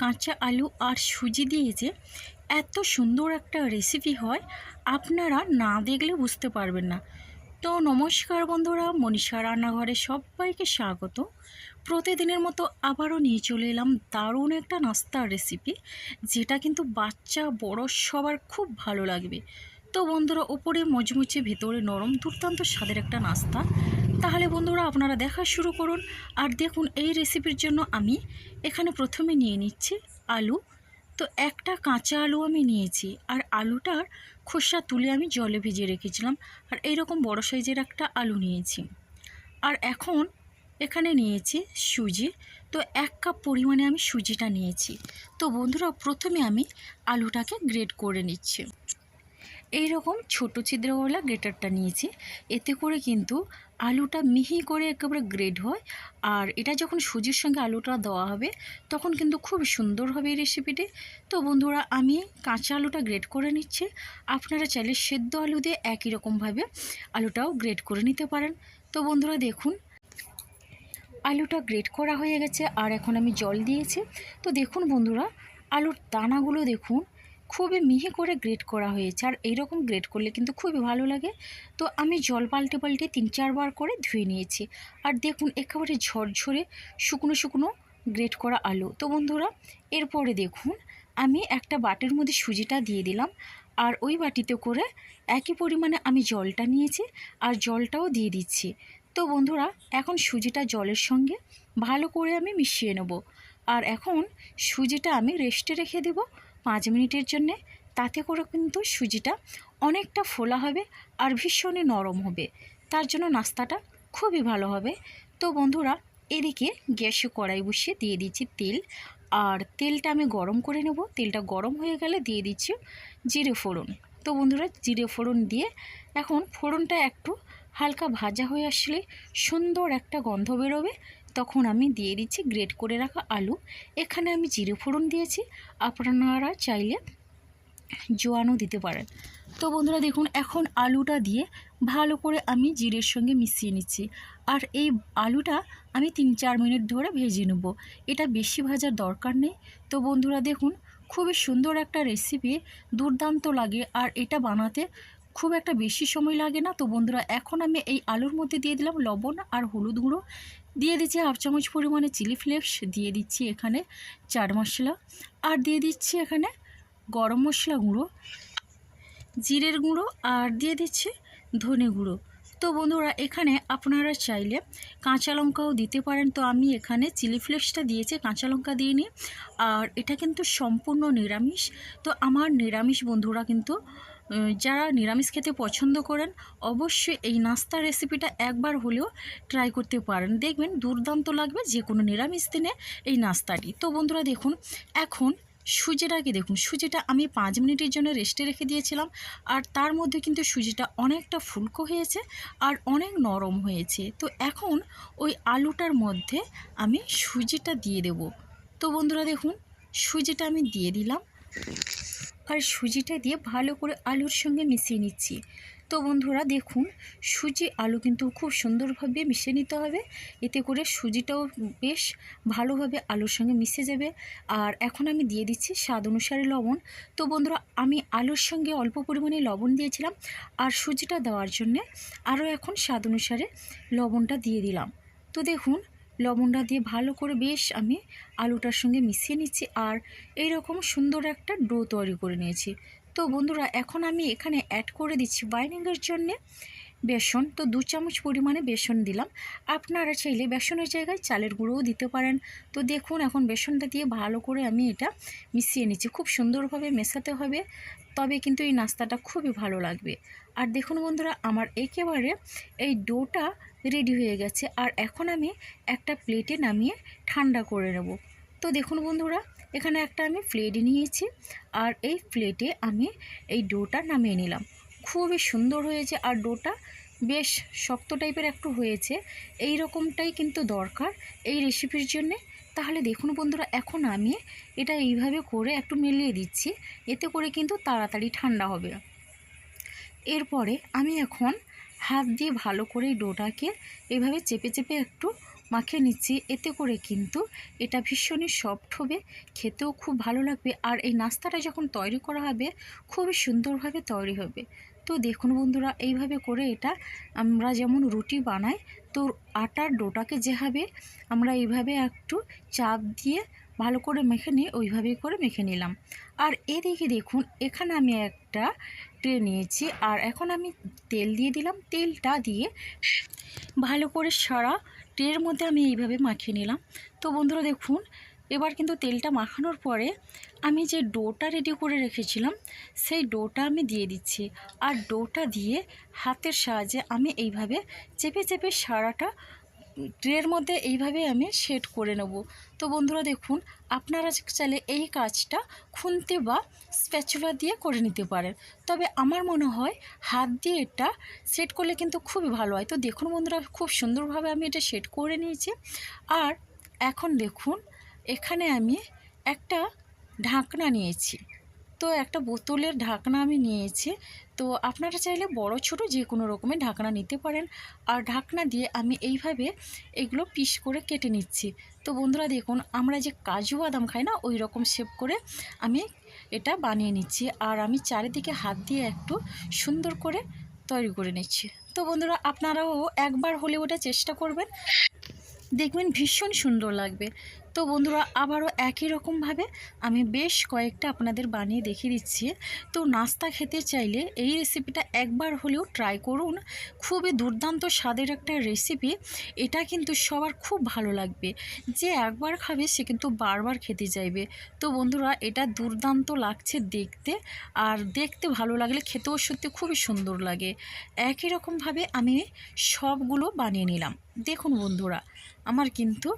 কাঁচা আলু আর সুজি দিয়ে যে এত সুন্দর একটা রেসিপি হয়, আপনারা না দেখলে বুঝতে পারবেন না। তো নমস্কার বন্ধুরা, মনীষা রান্নাঘরে সবাইকে স্বাগত। প্রতিদিনের মতো আবারও নিয়ে চলে এলাম দারুণ একটা নাস্তার রেসিপি, যেটা কিন্তু বাচ্চা বড় সবার খুব ভালো লাগবে। তো বন্ধুরা, ওপরে মচমচে ভেতরে নরম দুর্দান্ত স্বাদের একটা নাস্তা। তাহলে বন্ধুরা আপনারা দেখা শুরু করুন। আর দেখুন, এই রেসিপির জন্য আমি এখানে প্রথমে নিয়ে নিচ্ছি আলু। তো একটা কাঁচা আলু আমি নিয়েছি, আর আলুটার খোসা তুলে আমি জলে ভিজিয়ে রেখেছিলাম। আর এইরকম বড় সাইজের একটা আলু নিয়েছি। আর এখন এখানে নিয়েছি সুজি। তো 1 কাপ পরিমাণে আমি সুজিটা নিয়েছি। তো বন্ধুরা, প্রথমে আমি আলুটাকে গ্রেট করে নিচ্ছি। এই রকম ছোটো ছিদ্রওয়ালা গ্রেটারটা নিয়েছি, এতে করে কিন্তু আলুটা মিহি করে একেবারে গ্রেড হয়। আর এটা যখন সুজির সঙ্গে আলুটা দেওয়া হবে তখন কিন্তু খুব সুন্দর হবে এই রেসিপিটি। তো বন্ধুরা, আমি কাঁচা আলুটা গ্রেড করে নিচ্ছি। আপনারা চাইলে সেদ্ধ আলু দিয়ে একই রকমভাবে আলুটাও গ্রেড করে নিতে পারেন। তো বন্ধুরা দেখুন, আলুটা গ্রেট করা হয়ে গেছে, আর এখন আমি জল দিয়েছি। তো দেখুন বন্ধুরা, আলুর দানাগুলো দেখুন খুবই মিহি করে গ্রেট করা হয়েছে। আর এইরকম গ্রেট করলে কিন্তু খুবই ভালো লাগে। তো আমি জল পাল্টে পাল্টে 3-4 বার করে ধুয়ে নিয়েছি। আর দেখুন একেবারে ঝরঝরে শুকনো শুকনো গ্রেট করা আলু। তো বন্ধুরা, এরপরে দেখুন আমি একটা বাটির মধ্যে সুজিটা দিয়ে দিলাম। আর ওই বাটিতে করে একই পরিমাণে আমি জলটা নিয়েছি, আর জলটাও দিয়ে দিচ্ছি। তো বন্ধুরা, এখন সুজিটা জলের সঙ্গে ভালো করে আমি মিশিয়ে নেব। আর এখন সুজিটা আমি রেস্টে রেখে দেব 5 মিনিটের জন্যে। তাতে করে কিন্তু সুজিটা অনেকটা ফোলা হবে আর ভীষণই নরম হবে। তার জন্য নাস্তাটা খুবই ভালো হবে। তো বন্ধুরা, এদিকে গ্যাসে কড়াই বসিয়ে দিয়ে দিচ্ছি তেল। আর তেলটা আমি গরম করে নেব। তেলটা গরম হয়ে গেলে দিয়ে দিচ্ছি জিরে ফোড়ন। তো বন্ধুরা, জিরে ফোড়ন দিয়ে এখন ফোড়নটা একটু হালকা ভাজা হয়ে আসলে সুন্দর একটা গন্ধ বেরোবে, তখন আমি দিয়ে দিচ্ছি গ্রেট করে রাখা আলু। এখানে আমি জিরে ফোড়ন দিয়েছি, আপনারা চাইলে জোয়ানও দিতে পারেন। তো বন্ধুরা দেখুন, এখন আলুটা দিয়ে ভালো করে আমি জিরের সঙ্গে মিশিয়ে নিচ্ছি। আর এই আলুটা আমি 3-4 মিনিট ধরে ভেজে নেব, এটা বেশি ভাজার দরকার নেই। তো বন্ধুরা দেখুন, খুবই সুন্দর একটা রেসিপি, দুর্দান্ত লাগে। আর এটা বানাতে খুব একটা বেশি সময় লাগে না। তো বন্ধুরা, এখন আমি এই আলুর মধ্যে দিয়ে দিলাম লবণ আর হলুদ গুঁড়ো, দিয়ে দিচ্ছি 1/2 চামচ পরিমাণে চিলি ফ্লেক্স, দিয়ে দিচ্ছি এখানে চাট মশলা, আর দিয়ে দিচ্ছি এখানে গরম মশলা গুঁড়ো, জিরের গুঁড়ো, আর দিয়ে দিচ্ছি ধনে গুঁড়ো। তো বন্ধুরা, এখানে আপনারা চাইলে কাঁচা লঙ্কাও দিতে পারেন। তো আমি এখানে চিলি ফ্লেক্সটা দিয়েছি, কাঁচা লঙ্কা দিইনি। আর এটা কিন্তু সম্পূর্ণ নিরামিষ। তো আমার নিরামিষ বন্ধুরা কিন্তু যারা নিরামিষ খেতে পছন্দ করেন, অবশ্যই এই নাস্তার রেসিপিটা একবার হলেও ট্রাই করতে পারেন। দেখবেন দুর্দান্ত লাগবে যে কোনো নিরামিষ দিনে এই নাস্তাটি। তো বন্ধুরা দেখুন, এখন সুজিটাকে দেখুন, সুজিটা আমি 5 মিনিটের জন্য রেস্টে রেখে দিয়েছিলাম। আর তার মধ্যে কিন্তু সুজিটা অনেকটা ফুলকো হয়েছে আর অনেক নরম হয়েছে। তো এখন ওই আলুটার মধ্যে আমি সুজিটা দিয়ে দেব। তো বন্ধুরা দেখুন, সুজিটা আমি দিয়ে দিলাম, আর সুজিটা দিয়ে ভালো করে আলুর সঙ্গে মিশিয়ে নিচ্ছি। তো বন্ধুরা দেখুন, সুজি আলু কিন্তু খুব সুন্দরভাবে মিশিয়ে নিতে হবে, এতে করে সুজিটাও বেশ ভালোভাবে আলুর সঙ্গে মিশে যাবে। আর এখন আমি দিয়ে দিচ্ছি স্বাদ অনুসারে লবণ। তো বন্ধুরা, আমি আলুর সঙ্গে অল্প পরিমাণে লবণ দিয়েছিলাম, আর সুজিটা দেওয়ার জন্যে আরও এখন স্বাদ অনুসারে লবণটা দিয়ে দিলাম। তো দেখুন, লবণটা দিয়ে ভালো করে বেশ আমি আলুটার সঙ্গে মিশিয়ে নিচ্ছি, আর এই রকম সুন্দর একটা ডো তৈরি করে নিয়েছি। তো বন্ধুরা, এখন আমি এখানে অ্যাড করে দিচ্ছি বাইন্ডিংয়ের জন্যে বেসন। তো 2 চামচ পরিমাণে বেসন দিলাম। আপনারা চাইলে বেসনের জায়গায় চালের গুঁড়োও দিতে পারেন। তো দেখুন, এখন বেসনটা দিয়ে ভালো করে আমি এটা মিশিয়ে নিচ্ছি। খুব সুন্দরভাবে মেশাতে হবে, তবে কিন্তু এই নাস্তাটা খুবই ভালো লাগবে। আর দেখুন বন্ধুরা, আমার একেবারে এই ডোটা রেডি হয়ে গেছে। আর এখন আমি একটা প্লেটে নামিয়ে ঠান্ডা করে নেব। তো দেখুন বন্ধুরা, এখানে একটা আমি প্লেট নিয়েছি, আর এই প্লেটে আমি এই ডোটা নামিয়ে নিলাম। খুবই সুন্দর হয়েছে, আর ডোটা বেশ শক্ত টাইপের একটু হয়েছে। এই রকমটাই কিন্তু দরকার এই রেসিপির জন্যে। তাহলে দেখুন বন্ধুরা, এখন আমি এটা এইভাবে করে একটু মিলিয়ে দিচ্ছি, এতে করে কিন্তু তাড়াতাড়ি ঠান্ডা হবে। এরপরে আমি এখন হাত দিয়ে ভালো করে ডোটাকে এইভাবে চেপে চেপে একটু মাখিয়ে নিচ্ছি। এতে করে কিন্তু এটা ভীষণই সফট হবে, খেতেও খুব ভালো লাগবে। আর এই নাস্তাটা যখন তৈরি করা হবে খুবই সুন্দরভাবে তৈরি হবে। তো দেখুন বন্ধুরা, এইভাবে করে এটা আমরা যেমন রুটি বানাই, তো আটার ডোটাকে যেভাবে আমরা এইভাবে একটু চাপ দিয়ে ভালো করে মেখে নিই, ওইভাবেই করে মেখে নিলাম। আর এদিকে দেখুন, এখানে আমি একটা ট্রে নিয়েছি, আর এখন আমি তেল দিয়ে দিলাম। তেলটা দিয়ে ভালো করে সারা ট্রের মধ্যে আমি এইভাবে মাখিয়ে নিলাম। তো বন্ধুরা দেখুন, এবার কিন্তু তেলটা মাখানোর পরে আমি যে ডোটা রেডি করে রেখেছিলাম সেই ডোটা আমি দিয়ে দিচ্ছি। আর ডোটা দিয়ে হাতের সাহায্যে আমি এইভাবে চেপে চেপে সারাটা ট্রের মধ্যে এইভাবে আমি সেট করে নেব। তো বন্ধুরা দেখুন, আপনারা চাইলে এই কাজটা খুন্তি বা স্প্যাচুলা দিয়ে করে নিতে পারেন, তবে আমার মনে হয় হাত দিয়ে এটা সেট করলে কিন্তু খুবই ভালো হয়। তো দেখুন বন্ধুরা, খুব সুন্দরভাবে আমি এটা সেট করে নিয়েছি। আর এখন দেখুন, এখানে আমি একটা ঢাকনা নিয়েছি। তো একটা বোতলের ঢাকনা আমি নিয়েছি। তো আপনারা চাইলে বড় ছোট যে কোনো রকমের ঢাকনা নিতে পারেন। আর ঢাকনা দিয়ে আমি এইভাবে এগুলো পিস করে কেটে নিচ্ছি। তো বন্ধুরা দেখুন, আমরা যে কাজু বাদাম খাই না, ওই রকম শেপ করে আমি এটা বানিয়ে নিচ্ছি। আর আমি চারিদিকে হাত দিয়ে একটু সুন্দর করে তৈরি করে নিচ্ছি। তো বন্ধুরা, আপনারাও একবার হলে ওটা চেষ্টা করবেন, দেখবেন ভীষণ সুন্দর লাগবে। তো বন্ধুরা, আবারও একই রকমভাবে আমি বেশ কয়েকটা আপনাদের বানিয়ে দেখিয়ে দিচ্ছি। তো নাস্তা খেতে চাইলে এই রেসিপিটা একবার হলেও ট্রাই করুন। খুবই দুর্দান্ত স্বাদের একটা রেসিপি। এটা কিন্তু সবার খুব ভালো লাগবে। যে একবার খাবে সে কিন্তু বারবার খেতে চাইবে। তো বন্ধুরা, এটা দুর্দান্ত লাগছে দেখতে, আর দেখতে ভালো লাগলে খেতেও সত্যি খুবই সুন্দর লাগে। একই রকমভাবে আমি সবগুলো বানিয়ে নিলাম। দেখুন বন্ধুরা, আমার কিন্তু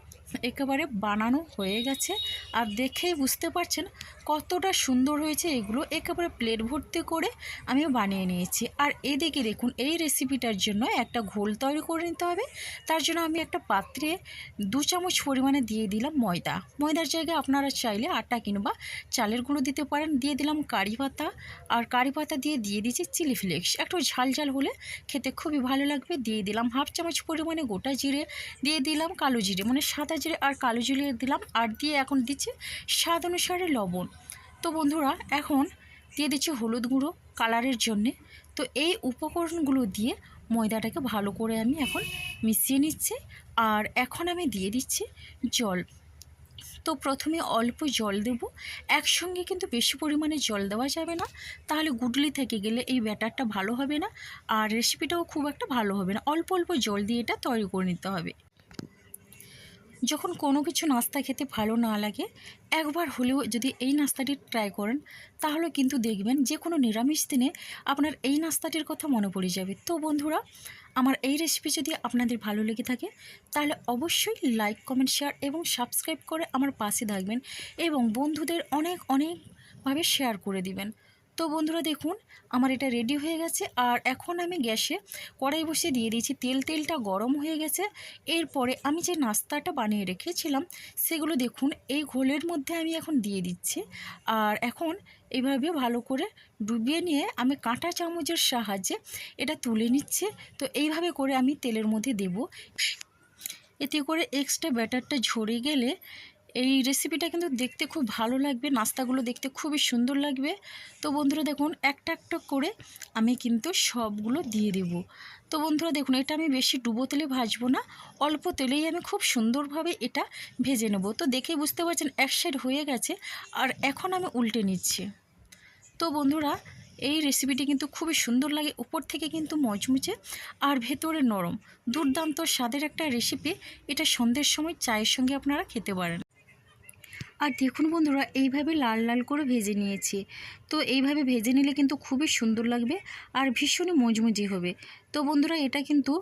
একেবারে বানানো হয়ে গেছে। আর দেখেই বুঝতে পারছেন কতটা সুন্দর হয়েছে। এগুলো একেবারে প্লেট ভর্তি করে আমি বানিয়ে নিয়েছি। আর এদিকে দেখুন, এই রেসিপিটার জন্য একটা ঘোল তৈরি করে নিতে হবে। তার জন্য আমি একটা পাত্রে 2 চামচ পরিমাণে দিয়ে দিলাম ময়দা। ময়দার জায়গায় আপনারা চাইলে আটা কিংবা চালের গুঁড়ো দিতে পারেন। দিয়ে দিলাম কারি পাতা, আর কারি পাতা দিয়ে দিয়েছি চিলি ফ্লেক্স। একটু ঝাল ঝাল হলে খেতে খুবই ভালো লাগবে। দিয়ে দিলাম 1/2 চামচ পরিমাণে গোটা জিরে, দিয়ে দিলাম কালো জিরে, মানে সাদা জিরে আর কালো জিরে দিলাম। আর দিয়ে এখন দিচ্ছি স্বাদ অনুসারে লবণ। তো বন্ধুরা, এখন দিয়ে দিচ্ছি হলুদ গুঁড়ো কালারের জন্যে। তো এই উপকরণগুলো দিয়ে ময়দাটাকে ভালো করে আমি এখন মিশিয়ে নিচ্ছি। আর এখন আমি দিয়ে দিচ্ছি জল। তো প্রথমে অল্প জল দেব। একসঙ্গে কিন্তু বেশি পরিমাণে জল দেওয়া যাবে না, তাহলে গুটলি থেকে গেলে এই ব্যাটারটা ভালো হবে না, আর রেসিপিটাও খুব একটা ভালো হবে না। অল্প অল্প জল দিয়ে এটা তৈরি করে নিতে হবে। যখন কোনো কিছু নাস্তা খেতে ভালো না লাগে, একবার হলেও যদি এই নাস্তাটি ট্রাই করেন, তাহলে কিন্তু দেখবেন যে কোনো নিরামিষ দিনে আপনার এই নাস্তাটির কথা মনে পড়ে যাবে। তো বন্ধুরা, আমার এই রেসিপি যদি আপনাদের ভালো লেগে থাকে, তাহলে অবশ্যই লাইক, কমেন্ট, শেয়ার এবং সাবস্ক্রাইব করে আমার পাশে থাকবেন, এবং বন্ধুদের অনেকভাবে শেয়ার করে দিবেন। তো বন্ধুরা দেখুন, আমার এটা রেডি হয়ে গেছে। আর এখন আমি গ্যাসে কড়াই বসিয়ে দিয়ে দিয়েছি তেল। তেলটা গরম হয়ে গেছে। এরপরে আমি যে নাস্তাটা বানিয়ে রেখেছিলাম সেগুলো দেখুন এই ঘোলের মধ্যে আমি এখন দিয়ে দিচ্ছি। আর এখন এইভাবে ভালো করে ডুবিয়ে নিয়ে আমি কাঁটা চামচের সাহায্যে এটা তুলে নিচ্ছি। তো এইভাবে করে আমি তেলের মধ্যে দেব। এতে করে এক্সট্রা ব্যাটারটা ঝরে গেলে এই রেসিপিটা কিন্তু দেখতে খুব ভালো লাগবে, নাস্তাগুলো দেখতে খুবই সুন্দর লাগবে। তো বন্ধুরা দেখুন, একটা একটা করে আমি কিন্তু সবগুলো দিয়ে দেব। তো বন্ধুরা দেখুন, এটা আমি বেশি ডুবো তেলে ভাজবো না, অল্প তেলেই আমি খুব সুন্দরভাবে এটা ভেজে নেব। তো দেখেই বুঝতে পারছেন এক সাইড হয়ে গেছে, আর এখন আমি উল্টে নিচ্ছি। তো বন্ধুরা, এই রেসিপিটি কিন্তু খুবই সুন্দর লাগে, উপর থেকে কিন্তু মচমুচে আর ভেতরে নরম। দুর্দান্ত স্বাদের একটা রেসিপি। এটা সন্ধ্যের সময় চায়ের সঙ্গে আপনারা খেতে পারেন। আর দেখুন বন্ধুরা, এইভাবে লাল লাল করে ভেজে নিয়েছি। তো এইভাবে ভেজে নিলে কিন্তু খুবই সুন্দর লাগবে আর ভীষণই মজমুজি হবে। তো বন্ধুরা, এটা কিন্তু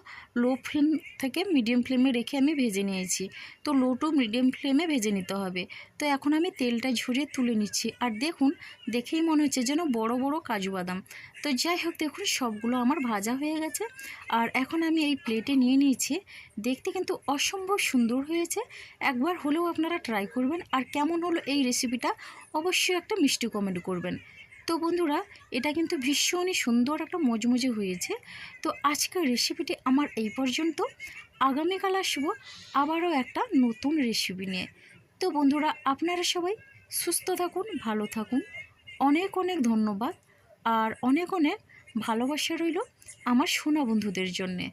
লো ফ্লেম থেকে মিডিয়াম ফ্লেমে রেখে আমি ভেজে নিয়েছি। তো লো টু মিডিয়াম ফ্লেমে ভেজে নিতে হবে। তো এখন আমি তেলটা ঝরিয়ে তুলে নিচ্ছি। আর দেখুন, দেখেই মনে হচ্ছে যেন বড় বড় কাজু বাদাম। তো যাই হোক, দেখুন সবগুলো আমার ভাজা হয়ে গেছে। আর এখন আমি এই প্লেটে নিয়ে নিয়েছি। দেখতে কিন্তু অসম্ভব সুন্দর হয়েছে। একবার হলেও আপনারা ট্রাই করবেন। আর কেমন হলো এই রেসিপিটা অবশ্যই একটা মিষ্টি কমেন্ট করবেন। তো বন্ধুরা, এটা কিন্তু ভীষণই সুন্দর একটা মজমজে হয়েছে। তো আজকের রেসিপিটি আমার এই পর্যন্ত। আগামীকাল আসবো আবারও একটা নতুন রেসিপি নিয়ে। তো বন্ধুরা, আপনারা সবাই সুস্থ থাকুন, ভালো থাকুন। অনেক অনেক ধন্যবাদ আর অনেক অনেক ভালোবাসা রইল আমার সোনা বন্ধুদের জন্যে।